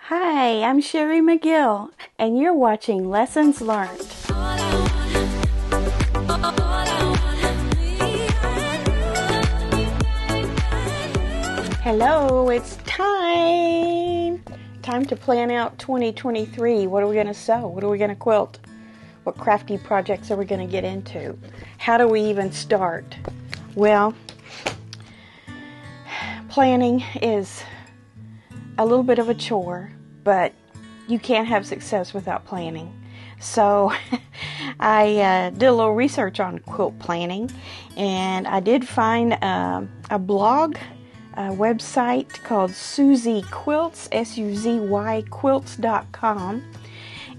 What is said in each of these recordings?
Hi, I'm Sherry McGill, and you're watching Lessons Learned. Hello, it's time to plan out 2023. What are we going to sew? What are we going to quilt? What crafty projects are we going to get into? How do we even start? Well, planning is a little bit of a chore, but you can't have success without planning. So I did a little research on quilt planning, and I did find a blog, a website called Suzy Quilts, SUZY quilts.com.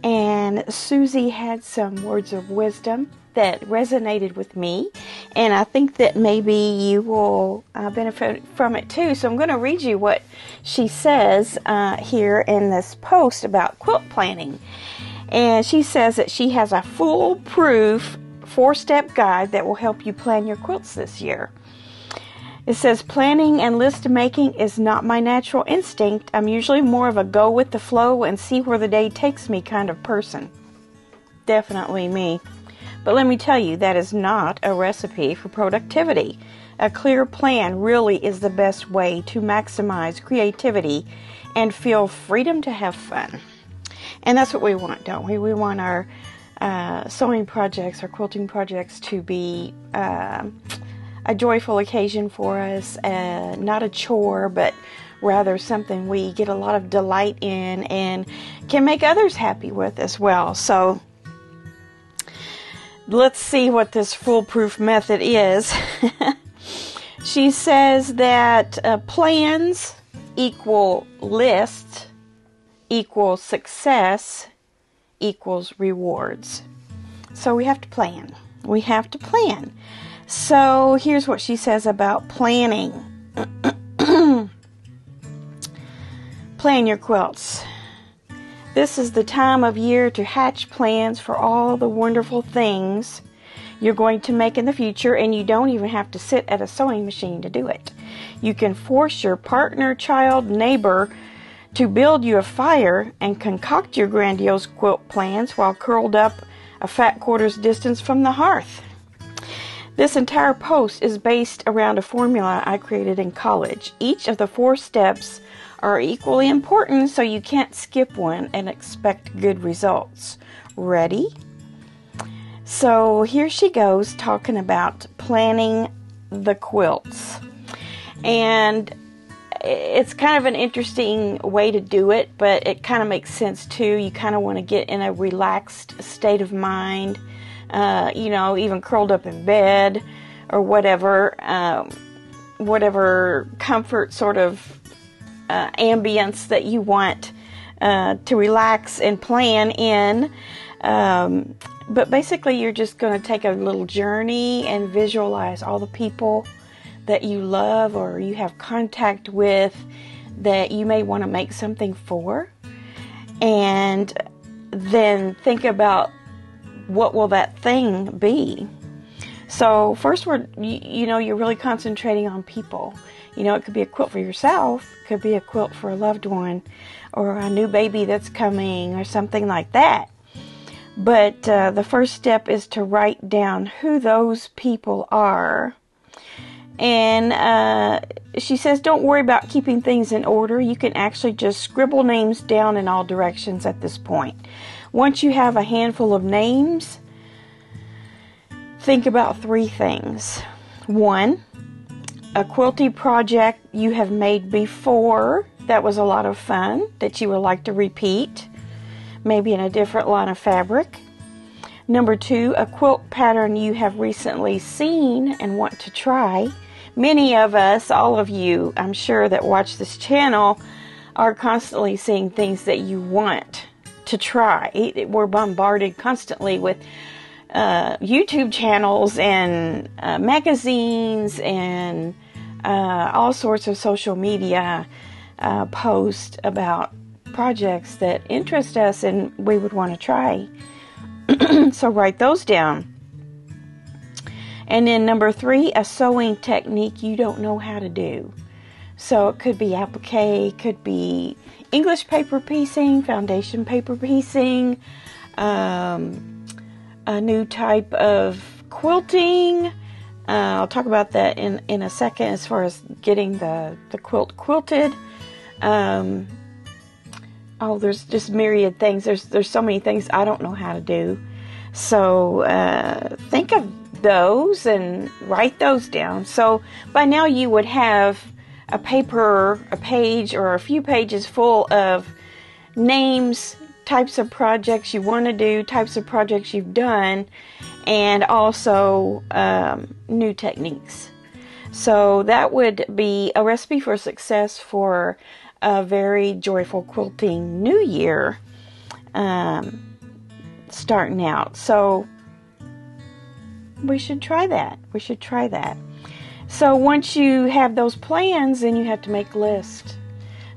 And Suzy had some words of wisdom that resonated with me, and I think that maybe you will benefit from it too. So I'm going to read you what she says here in this post about quilt planning. And she says that she has a foolproof 4-step guide that will help you plan your quilts this year. It says, planning and list making is not my natural instinct. I'm usually more of a go with the flow and see where the day takes me kind of person. Definitely me. But let me tell you, that is not a recipe for productivity. A clear plan really is the best way to maximize creativity and feel freedom to have fun. And that's what we want, don't we? We want our sewing projects, our quilting projects to be a joyful occasion for us, not a chore, but rather something we get a lot of delight in and can make others happy with as well. So let's see what this foolproof method is. She says that plans equal list equals success equals rewards. So we have to plan. We have to plan. So here's what she says about planning. Plan your quilts. This is the time of year to hatch plans for all the wonderful things you're going to make in the future, and you don't even have to sit at a sewing machine to do it. You can force your partner, child, neighbor to build you a fire and concoct your grandiose quilt plans while curled up a fat quarter's distance from the hearth. This entire post is based around a formula I created in college. Each of the 4 steps are equally important, so you can't skip one and expect good results. Ready? So here she goes talking about planning the quilts. And it's kind of an interesting way to do it, but it kind of makes sense too. You kind of want to get in a relaxed state of mind. Even curled up in bed or whatever comfort sort of ambience that you want to relax and plan in. But basically, you're just going to take a little journey and visualize all the people that you love or you have contact with that you may want to make something for. And then think about, what will that thing be? So first, you're really concentrating on people. It could be a quilt for yourself, could be a quilt for a loved one, or a new baby that's coming, or something like that. But the first step is to write down who those people are. And she says, don't worry about keeping things in order. You can actually just scribble names down in all directions at this point. Once you have a handful of names, think about 3 things. 1, a quilting project you have made before that was a lot of fun that you would like to repeat, maybe in a different line of fabric. Number 2, a quilt pattern you have recently seen and want to try. Many of us, all of you, I'm sure, that watch this channel are constantly seeing things that you want to try. We're bombarded constantly with YouTube channels and magazines and all sorts of social media posts about projects that interest us and we would want to try. So write those down. And then number 3, a sewing technique you don't know how to do. So it could be applique, could be English paper piecing, foundation paper piecing, a new type of quilting. I'll talk about that in a second as far as getting the quilt quilted. There's just myriad things. There's so many things I don't know how to do. So think of those and write those down. So by now you would have a page or a few pages full of names, types of projects you want to do, types of projects you've done, and also new techniques. So that would be a recipe for success for a very joyful quilting new year starting out. So we should try that. So once you have those plans, then you have to make lists.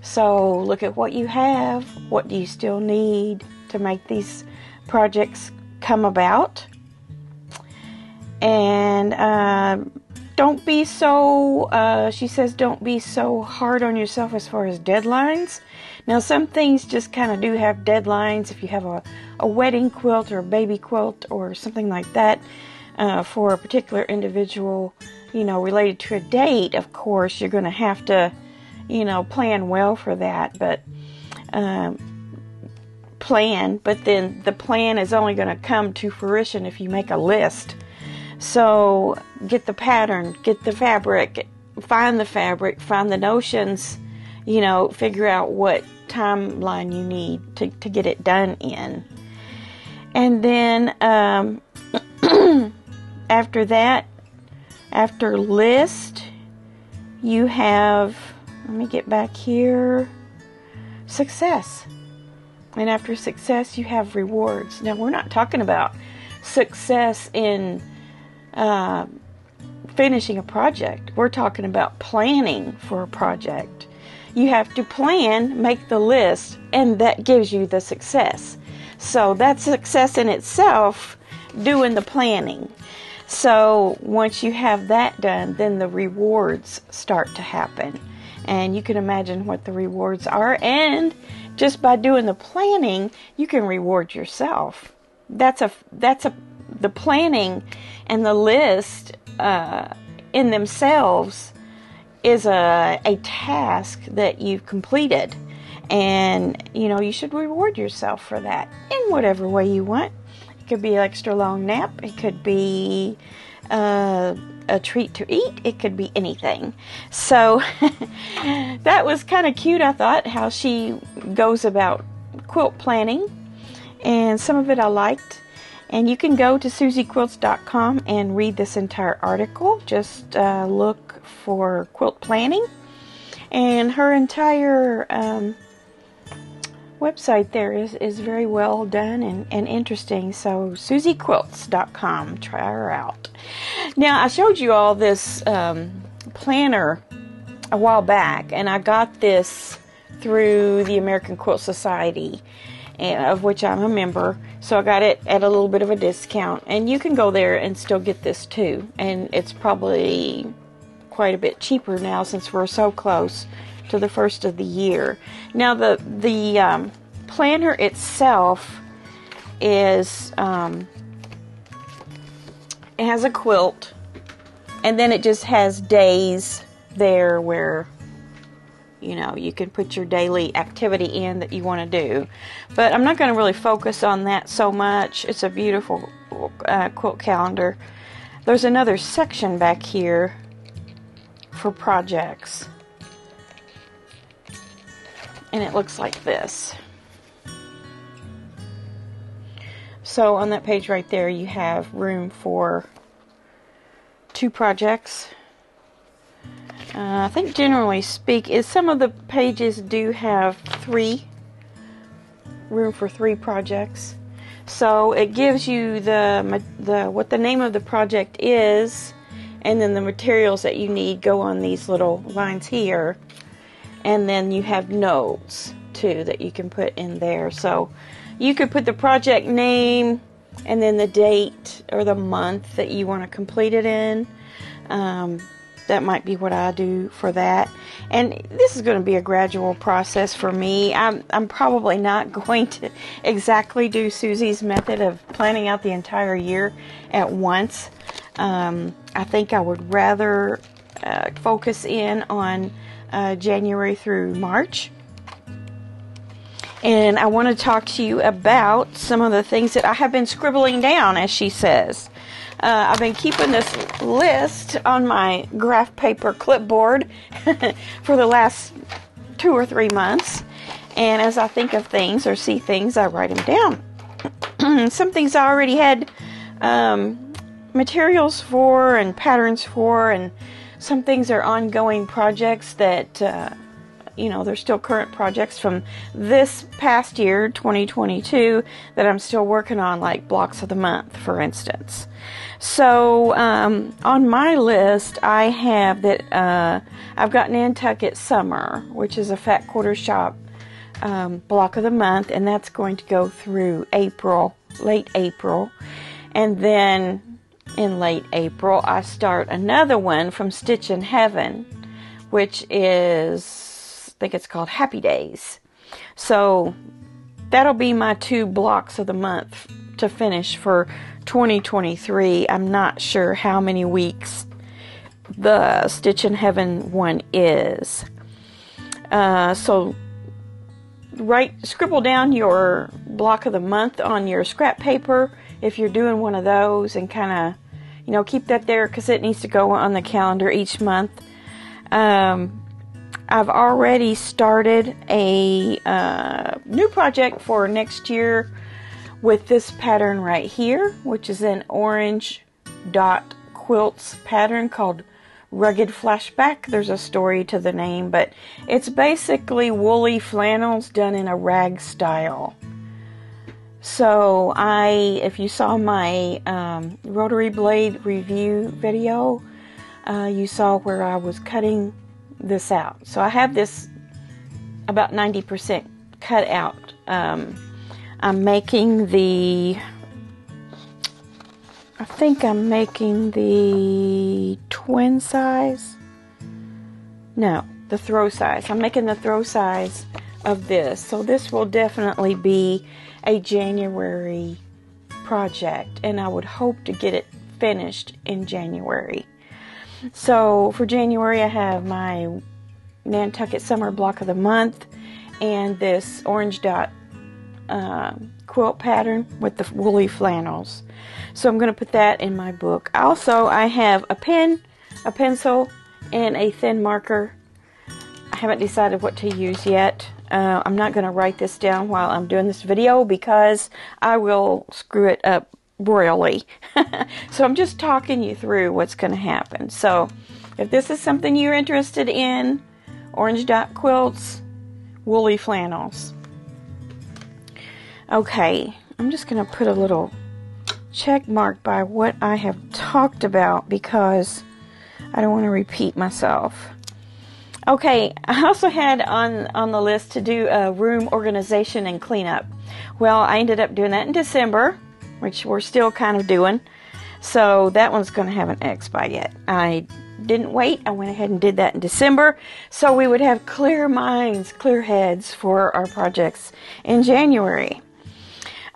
So look at what you have. What do you still need to make these projects come about? And don't be so, she says, don't be so hard on yourself as far as deadlines. Now, some things just kind of do have deadlines. If you have a wedding quilt or a baby quilt or something like that for a particular individual, related to a date, of course, you're going to have to, plan well for that. But but then the plan is only going to come to fruition if you make a list. So get the pattern, get the fabric, find the notions, figure out what timeline you need to get it done in. And then after that, after list, you have, let me get back here, success. And after success, you have rewards. Now, we're not talking about success in finishing a project. We're talking about planning for a project. You have to plan, make the list, and that gives you the success. So that's success in itself, doing the planning. So once you have that done, then the rewards start to happen. And you can imagine what the rewards are. And just by doing the planning, you can reward yourself. The planning and the list in themselves is a task that you've completed. And, you should reward yourself for that in whatever way you want. It could be an extra long nap. It could be a treat to eat. It could be anything. So that was kind of cute, I thought, how she goes about quilt planning. And some of it I liked. And you can go to SusieQuilts.com and read this entire article. Just look for quilt planning. And her entire website there is very well done and interesting. So SusieQuilts.com. Try her out. Now, I showed you all this planner a while back. And I got this through the American Quilt Society, of which I'm a member. So I got it at a little bit of a discount. And you can go there and still get this too. And it's probably quite a bit cheaper now since we're so close to the first of the year. Now the planner itself is it has a quilt, and then it just has days there where you can put your daily activity in that you want to do. But I'm not going to really focus on that so much. It's a beautiful quilt calendar. There's another section back here for projects. And it looks like this. So on that page right there, you have room for 2 projects. I think generally speaking, some of the pages do have room for 3 projects. So it gives you what the name of the project is, and then the materials that you need go on these little lines here. And then you have notes too that you can put in there. So you could put the project name and then the date or the month that you want to complete it in. That might be what I do for that. And this is going to be a gradual process for me. I'm probably not going to exactly do Susie's method of planning out the entire year at once. I think I would rather focus in on January through March. And I want to talk to you about some of the things that I have been scribbling down, as she says. I've been keeping this list on my graph paper clipboard for the last 2 or 3 months. And as I think of things or see things, I write them down. Some things I already had materials for and patterns for, and some things are ongoing projects that they're still current projects from this past year, 2022, that I'm still working on, like blocks of the month, for instance. So, on my list, I have that I've got Nantucket Summer, which is a Fat Quarter Shop block of the month, and that's going to go through April, late April. And then in late April, I start another one from Stitch in Heaven, which is, I think it's called Happy Days. So that'll be my 2 blocks of the month to finish for 2023. I'm not sure how many weeks the Stitch in Heaven one is. So scribble down your block of the month on your scrap paper if you're doing one of those, and kind of, keep that there because it needs to go on the calendar each month. I've already started a new project for next year with this pattern right here, which is an orange dot quilts pattern called Rugged Flashback. There's a story to the name, but it's basically woolly flannels done in a rag style. So if you saw my rotary blade review video, you saw where I was cutting this out. So I have this about 90% cut out. I'm making I think I'm making the twin size. No, the throw size. I'm making the throw size of this. So this will definitely be a January project, and I would hope to get it finished in January. So for January, I have my Nantucket Summer block of the month and this orange dot quilt pattern with the woolly flannels. So I'm going to put that in my book. Also, I have a pen, a pencil, and a thin marker. I haven't decided what to use yet. I'm not going to write this down while I'm doing this video because I will screw it up royally. So I'm just talking you through what's going to happen. So if this is something you're interested in, orange dot quilts, woolly flannels. Okay, I'm just going to put a little check mark by what I have talked about because I don't want to repeat myself. Okay, I also had on the list to do a room organization and cleanup. Well, I ended up doing that in December, which we're still kind of doing. So that one's going to have an X by it. I didn't wait. I went ahead and did that in December so we would have clear minds, clear heads for our projects in January.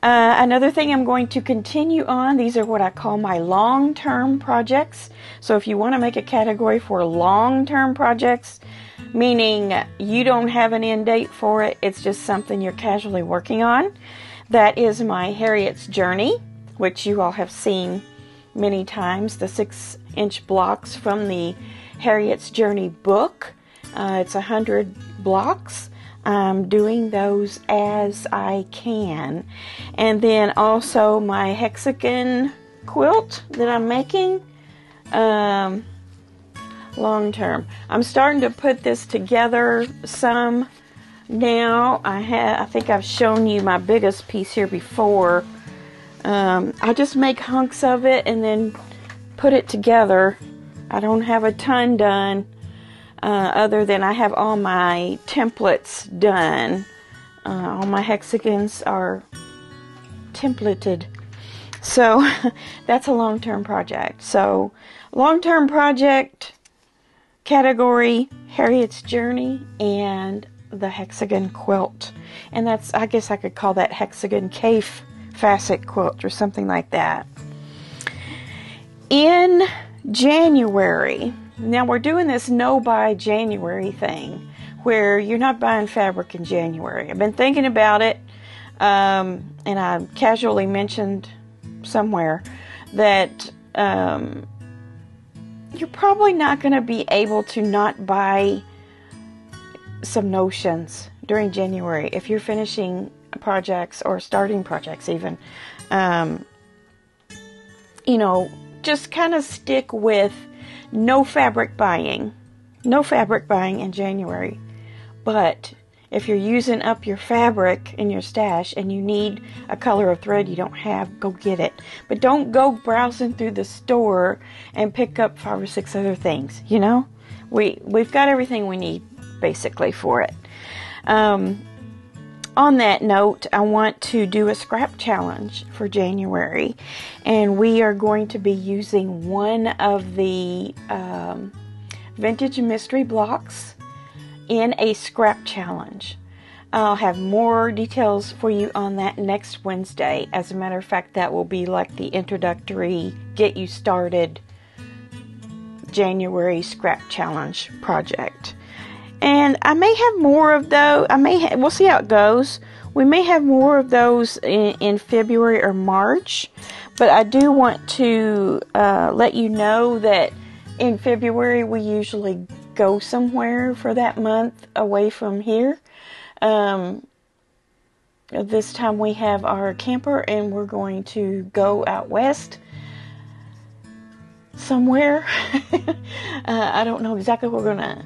Another thing I'm going to continue on, these are what I call my long-term projects. So if you want to make a category for long-term projects, meaning you don't have an end date for it, it's just something you're casually working on, that is my Harriet's Journey, which you all have seen many times, the 6-inch blocks from the Harriet's Journey book. It's 100 blocks. I'm doing those as I can. And then also my hexagon quilt that I'm making long term. I'm starting to put this together some now. I think I've shown you my biggest piece here before. I just make hunks of it and then put it together. I don't have a ton done. Other than I have all my templates done. All my hexagons are templated. So that's a long-term project. So long-term project category, Harriet's Journey, and the hexagon quilt. And that's, I guess I could call that hexagon cave facet quilt or something like that. In January, now we're doing this no buy January thing, where you're not buying fabric in January. I've been thinking about it, and I casually mentioned somewhere that you're probably not going to be able to not buy some notions during January if you're finishing projects or starting projects even. Just kind of stick with no fabric buying in January. But if you're using up your fabric in your stash and you need a color of thread you don't have, go get it. But don't go browsing through the store and pick up 5 or 6 other things, We've got everything we need, basically, for it. On that note, I want to do a scrap challenge for January. And we are going to be using one of the vintage mystery blocks in a scrap challenge. I'll have more details for you on that next Wednesday. As a matter of fact, that will be like the introductory, get you started January scrap challenge project. And I may have more of those. We'll see how it goes. We may have more of those in February or March. But I do want to let you know that in February we usually go somewhere for that month away from here. This time we have our camper and we're going to go out west somewhere. I don't know exactly where we're going to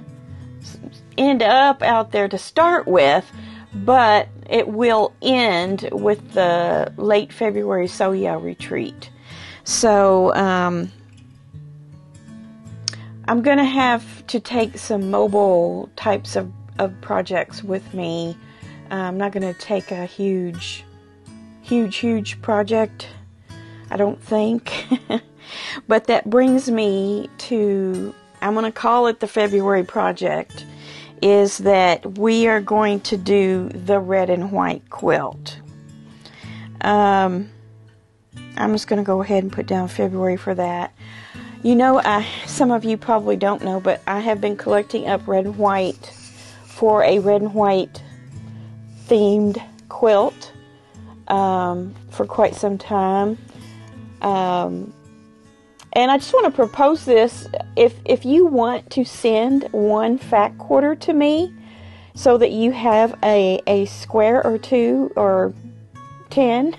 end up out there to start with, but it will end with the late February Soya retreat. So I'm going to have to take some mobile types of projects with me. I'm not going to take a huge project, I don't think. But that brings me to, I'm going to call it the February project, is that we are going to do the red and white quilt. I'm just going to go ahead and put down February for that. Some of you probably don't know, but I have been collecting up red and white for a red and white themed quilt for quite some time. And I just want to propose this. If you want to send one fat quarter to me so that you have a square or 2 or 10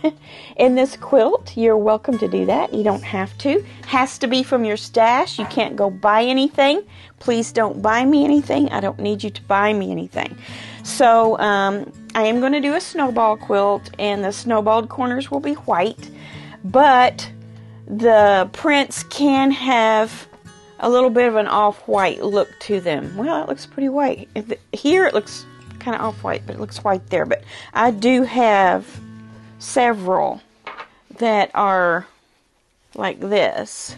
in this quilt, you're welcome to do that. You don't have to. Has to be from your stash. You can't go buy anything. Please don't buy me anything. I don't need you to buy me anything. So I am going to do a snowball quilt, and the snowballed corners will be white, but the prints can have a little bit of an off-white look to them. Well, it looks pretty white. Here it looks kind of off-white, but it looks white there. But I do have several that are like this.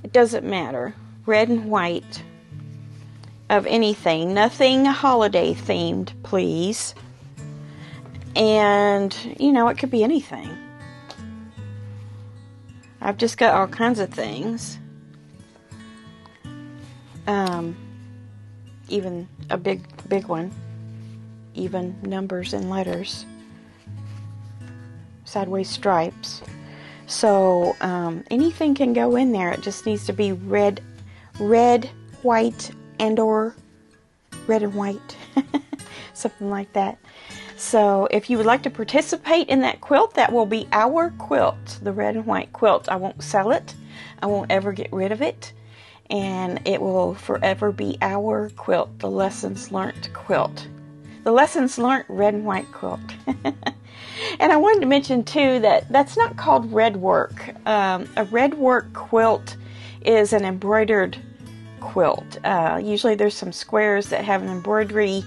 It doesn't matter. Red and white of anything. Nothing holiday themed, please. And, it could be anything. I've just got all kinds of things. Even a big one. Even numbers and letters. Sideways stripes. So, anything can go in there. It just needs to be red, white, and or red and white. Something like that. So if you would like to participate in that quilt, that will be our quilt, the red and white quilt. I won't sell it. I won't ever get rid of it. And it will forever be our quilt, the Lessons Learned quilt. The Lessons Learned red and white quilt. And I wanted to mention, too, that that's not called red work. A red work quilt is an embroidered quilt. Usually there's some squares that have an embroidery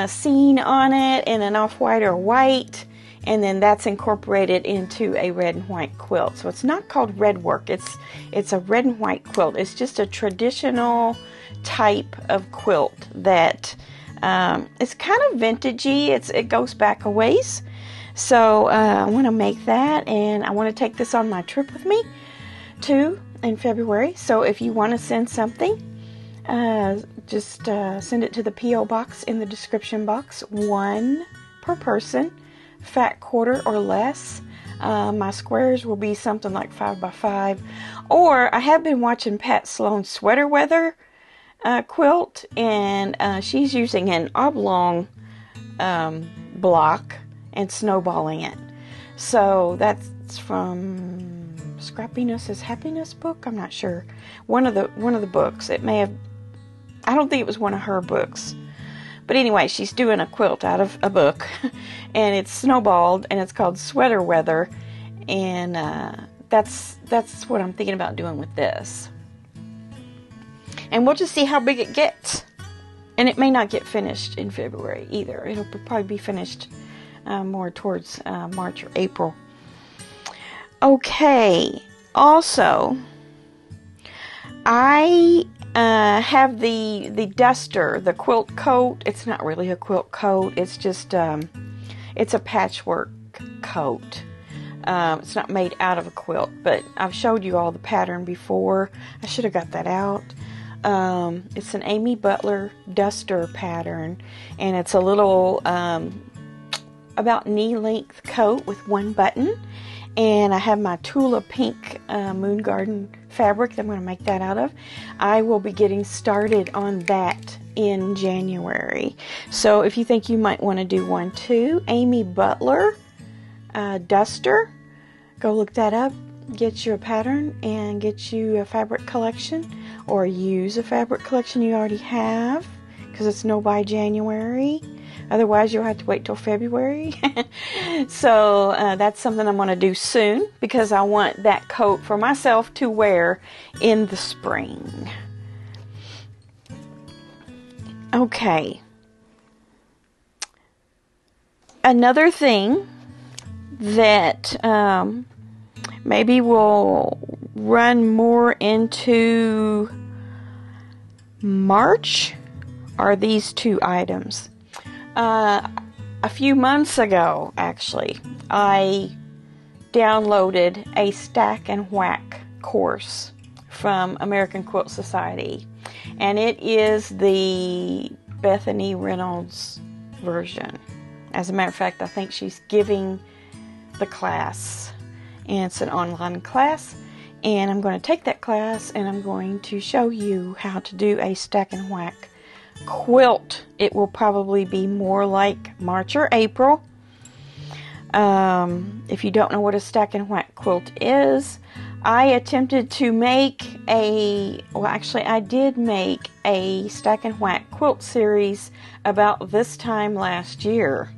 scene on it in an off-white or white. and then that's incorporated into a red and white quilt. So it's not called red work. It's a red and white quilt. It's just a traditional type of quilt that it's kind of vintagey. It goes back a ways. So I want to make that, and I want to take this on my trip with me too in February. So if you want to send something, just send it to the P.O. box in the description box. 1 per person, fat quarter or less. My squares will be something like 5 by 5. Or I have been watching Pat Sloan's Sweater Weather quilt, and she's using an oblong block and snowballing it. So that's from Scrappiness is Happiness book. I'm not sure. One of the books. It may have. I don't think it was one of her books. But anyway, she's doing a quilt out of a book, and it's snowballed, and it's called Sweater Weather, and that's what I'm thinking about doing with this. And we'll just see how big it gets. And it may not get finished in February either. It'll probably be finished more towards March or April. Okay. Also, I have the duster, the quilt coat. It's not really a quilt coat. It's just it's a patchwork coat. It's not made out of a quilt, but I've showed you all the pattern before. I should have got that out. It's an Amy Butler duster pattern, and it's a little about knee-length coat with 1 button. And I have my Tula Pink Moon Garden fabric that I'm going to make that out of. I will be getting started on that in January. So if you think you might want to do one too, Amy Butler duster, go look that up. Get you a pattern and get you a fabric collection, or use a fabric collection you already have, because it's no by January. Otherwise, you'll have to wait till February. So that's something I'm going to do soon, because I want that coat for myself to wear in the spring. Okay. Another thing that maybe we'll run more into March are these 2 items. A few months ago, actually, I downloaded a Stack and Whack course from American Quilt Society, and it is the Bethany Reynolds version. As a matter of fact, I think she's giving the class, and it's an online class, and I'm going to take that class and I'm going to show you how to do a Stack and Whack quilt. It will probably be more like March or April. If you don't know what a Stack and Whack quilt is, I attempted to make I did make a Stack and Whack quilt series about this time last year,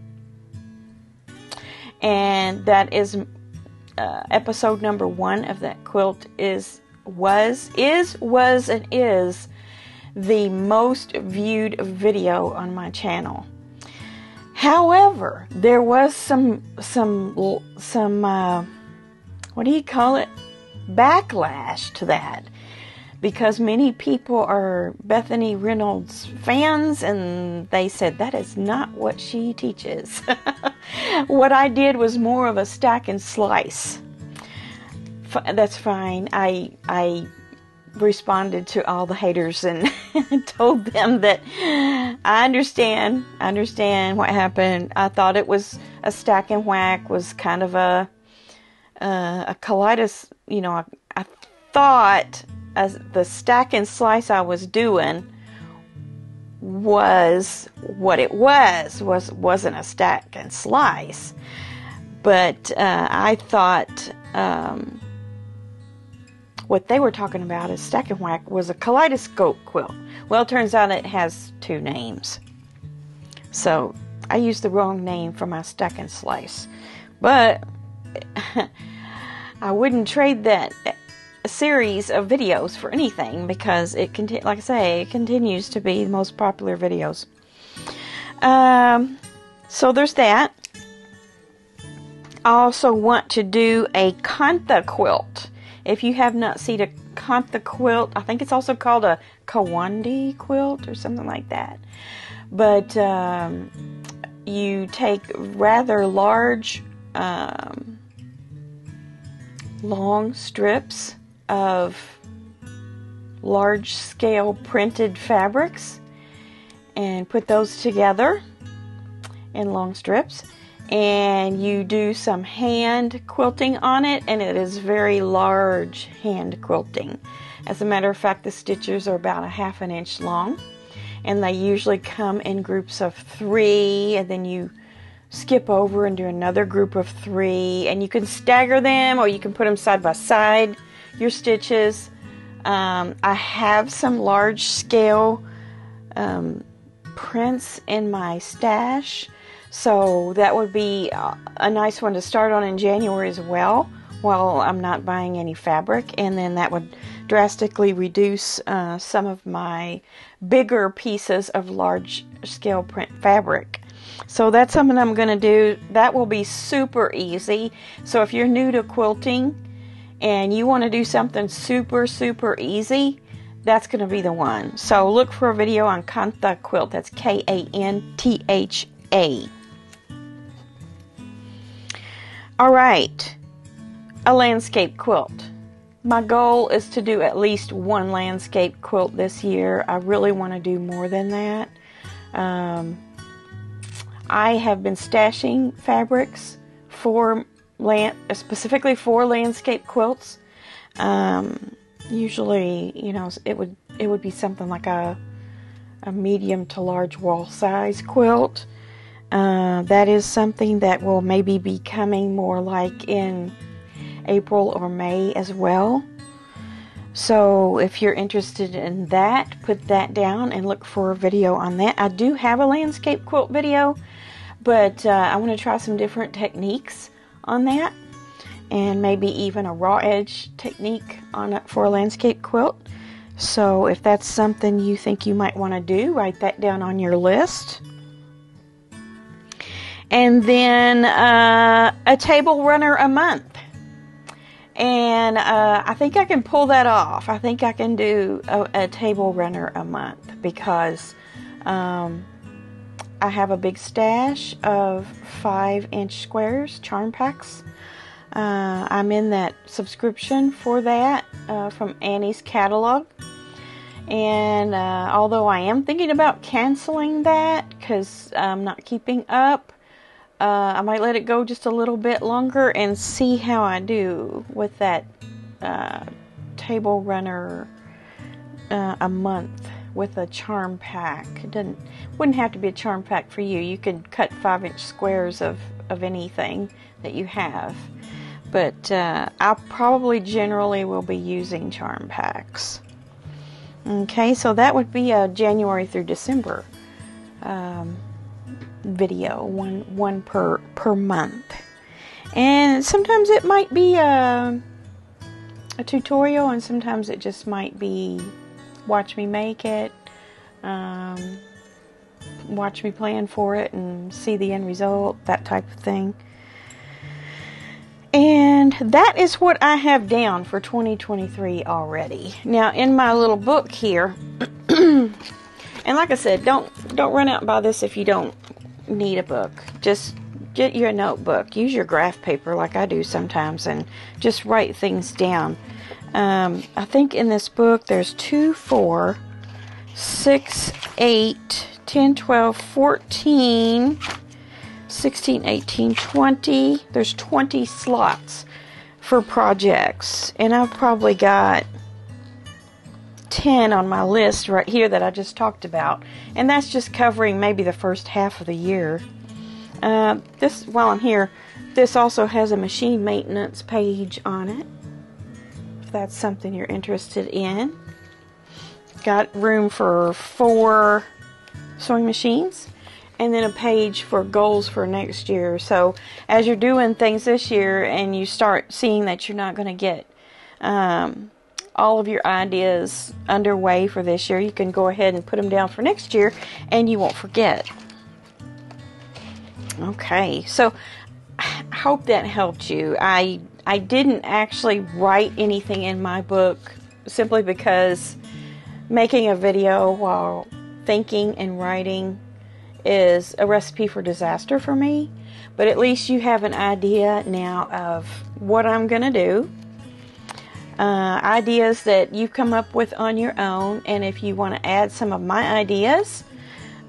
and that is episode number 1 of that quilt was the most viewed video on my channel. However, there was some what do you call it? Backlash to that, because many people are Bethany Reynolds fans, and they said that is not what she teaches. What I did was more of a stack and slice. That's fine. I responded to all the haters and told them that I understand what happened. I thought it was a Stack and Whack was kind of a kaleidoscope. I thought the stack and slice I was doing was what it wasn't a stack and slice, but I thought what they were talking about as Stack and Whack was a kaleidoscope quilt. Well, it turns out it has 2 names. So I used the wrong name for my Stack and Slice. But I wouldn't trade that series of videos for anything, because it like I say, it continues to be the most popular videos. So there's that. I also want to do a kantha quilt. If you have not seen a kantha quilt, I think it's also called a Kawandi quilt or something like that. But you take rather large, long strips of large scale printed fabrics and put those together in long strips, and you do some hand quilting on it, and it is very large hand quilting. As a matter of fact, the stitches are about 1/2 inch long, and they usually come in groups of 3, and then you skip over and do another group of 3, and you can stagger them or you can put them side by side, your stitches. I have some large scale prints in my stash, so that would be a nice one to start on in January as well, while I'm not buying any fabric, and then that would drastically reduce some of my bigger pieces of large scale print fabric. So that's something I'm going to do. That will be super easy. So if you're new to quilting and you want to do something super easy, that's going to be the one. So look for a video on kantha quilt. That's Kantha. All right, a landscape quilt. My goal is to do at least one landscape quilt this year. I really want to do more than that. I have been stashing fabrics for specifically for landscape quilts. Usually, you know, it would be something like a medium to large wall size quilt. That is something that will maybe be coming more like in April or May as well. So if you're interested in that, put that down and look for a video on that. I do have a landscape quilt video, but I want to try some different techniques on that, and maybe even a raw edge technique on it for a landscape quilt. So if that's something you think you might want to do, write that down on your list. And then a table runner a month. And I think I can pull that off. I think I can do a table runner a month because I have a big stash of 5-inch squares, charm packs. I'm in that subscription for that from Annie's catalog. And although I am thinking about canceling that because I'm not keeping up, I might let it go just a little bit longer and see how I do with that table runner a month with a charm pack. Wouldn't have to be a charm pack for you. You could cut 5-inch squares of anything that you have. But I probably generally will be using charm packs. Okay, so that would be a January through December video, one per month. And sometimes it might be a tutorial, and sometimes it just might be watch me make it, watch me plan for it and see the end result, that type of thing. And that is what I have down for 2023 already. Now in my little book here, and like I said, don't run out and buy this if you don't need a book. Just get your notebook, use your graph paper like I do sometimes, and just write things down. I think in this book there's 2, 4, 6, 8, 10, 12, 14, 16, 18, 20. There's 20 slots for projects, and I've probably got 10 on my list right here that I just talked about, and that's just covering maybe the first half of the year. This, while I'm here, this also has a machine maintenance page on it, if that's something you're interested in. Got room for 4 sewing machines, and then a page for goals for next year. So as you're doing things this year and you start seeing that you're not going to get all of your ideas underway for this year, you can go ahead and put them down for next year and you won't forget. Okay, so I hope that helped you. I didn't actually write anything in my book simply because making a video while thinking and writing is a recipe for disaster for me. But at least you have an idea now of what I'm going to do. Ideas that you've come up with on your own. And if you want to add some of my ideas,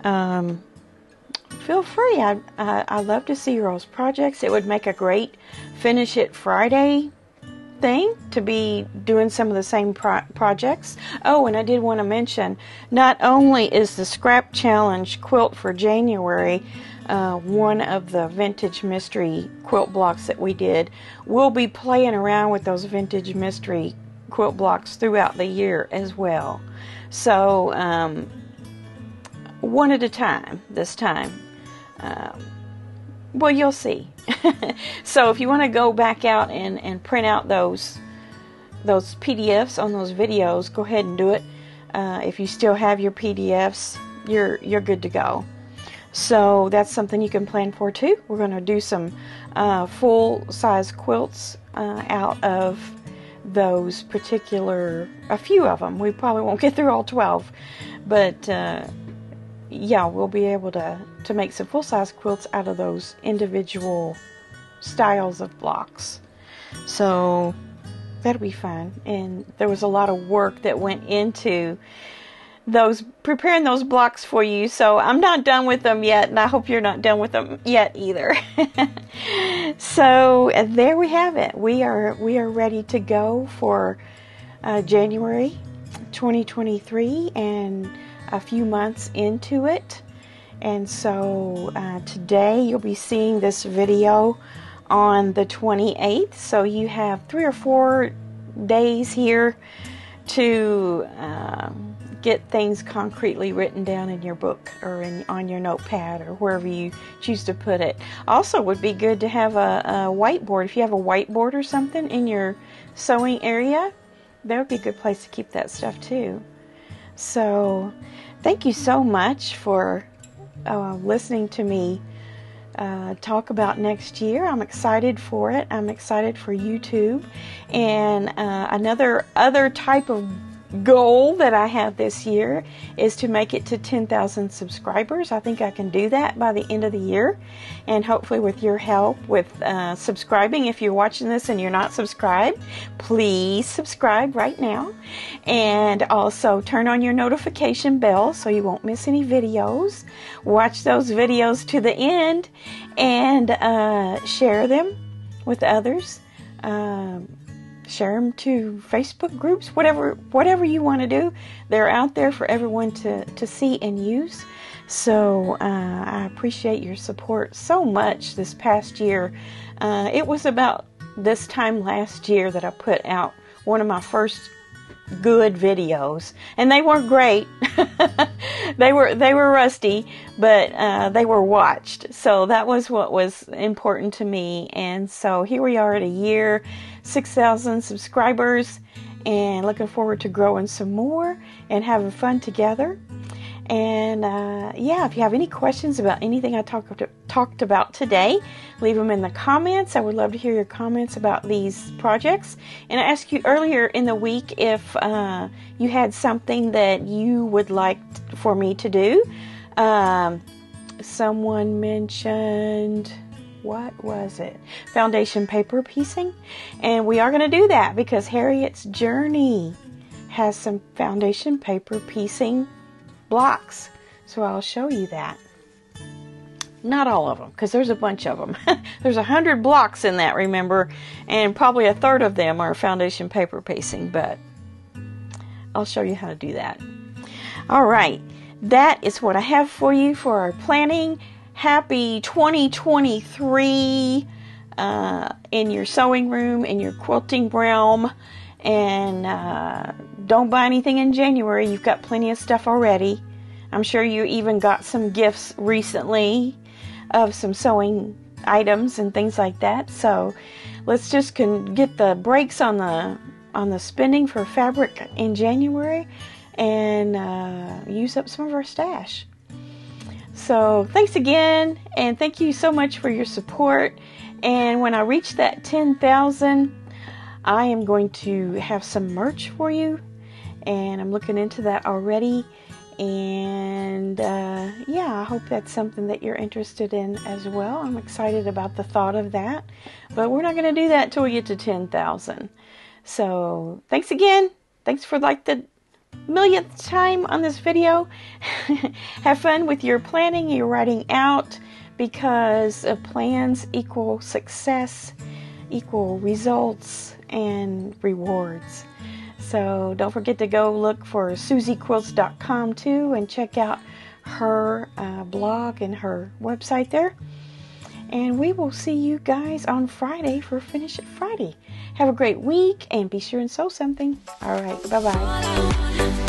feel free. I love to see your projects. It would make a great Finish It Friday thing to be doing some of the same projects. Oh, and I did want to mention, not only is the Scrap Challenge quilt for January one of the vintage mystery quilt blocks that we did, we'll be playing around with those vintage mystery quilt blocks throughout the year as well. So one at a time this time. Well, you'll see. So if you want to go back out and print out those PDFs on those videos, go ahead and do it. If you still have your PDFs, you're good to go. So that's something you can plan for too. We're going to do some full-size quilts out of those particular, a few of them. We probably won't get through all 12, but yeah, we'll be able to make some full-size quilts out of those individual styles of blocks. So that'll be fun. And there was a lot of work that went into preparing those blocks for you. So I'm not done with them yet, and I hope you're not done with them yet either. So there we have it. We are ready to go for January 2023 and a few months into it. And so today you'll be seeing this video on the 28th. So you have 3 or 4 days here to get things concretely written down in your book or on your notepad or wherever you choose to put it. Also, would be good to have a whiteboard. If you have a whiteboard or something in your sewing area, that would be a good place to keep that stuff too. So thank you so much for listening to me talk about next year. I'm excited for it. I'm excited for YouTube. And other type of goal that I have this year is to make it to 10,000 subscribers. I think I can do that by the end of the year, and hopefully with your help with subscribing. If you're watching this and you're not subscribed, please subscribe right now, and also turn on your notification bell so you won't miss any videos. Watch those videos to the end and share them with others. Share them to Facebook groups, whatever you want to do. They're out there for everyone to see and use. So I appreciate your support so much this past year. It was about this time last year that I put out one of my first good videos, and they weren't great. they were rusty, but they were watched. So that was what was important to me. And so here we are at a year, 6,000 subscribers, and looking forward to growing some more and having fun together. And yeah, if you have any questions about anything I talked about today, leave them in the comments. I would love to hear your comments about these projects. And I asked you earlier in the week if you had something that you would like for me to do. Someone mentioned, what was it? Foundation paper piecing. And we are going to do that because Harriet's Journey has some foundation paper piecing blocks. So I'll show you that. Not all of them, because there's a bunch of them. There's 100 blocks in that, remember, and probably a third of them are foundation paper piecing, but I'll show you how to do that. All right, that is what I have for you for our planning. Happy 2023 in your sewing room, in your quilting realm, and don't buy anything in January. You've got plenty of stuff already. I'm sure you even got some gifts recently of some sewing items and things like that. So let's just get the brakes on the spending for fabric in January and use up some of our stash. So thanks again, and thank you so much for your support. And when I reach that 10,000, I am going to have some merch for you, and I'm looking into that already. And yeah, I hope that's something that you're interested in as well. I'm excited about the thought of that, but we're not going to do that until we get to 10,000. So thanks again. Thanks for like the millionth time on this video. Have fun with your planning, your writing out, because plans equal success, equal results and rewards. So don't forget to go look for SusieQuilts.com too, and check out her blog and her website there. And we will see you guys on Friday for Finish It Friday. Have a great week, and be sure and sew something. All right, bye-bye.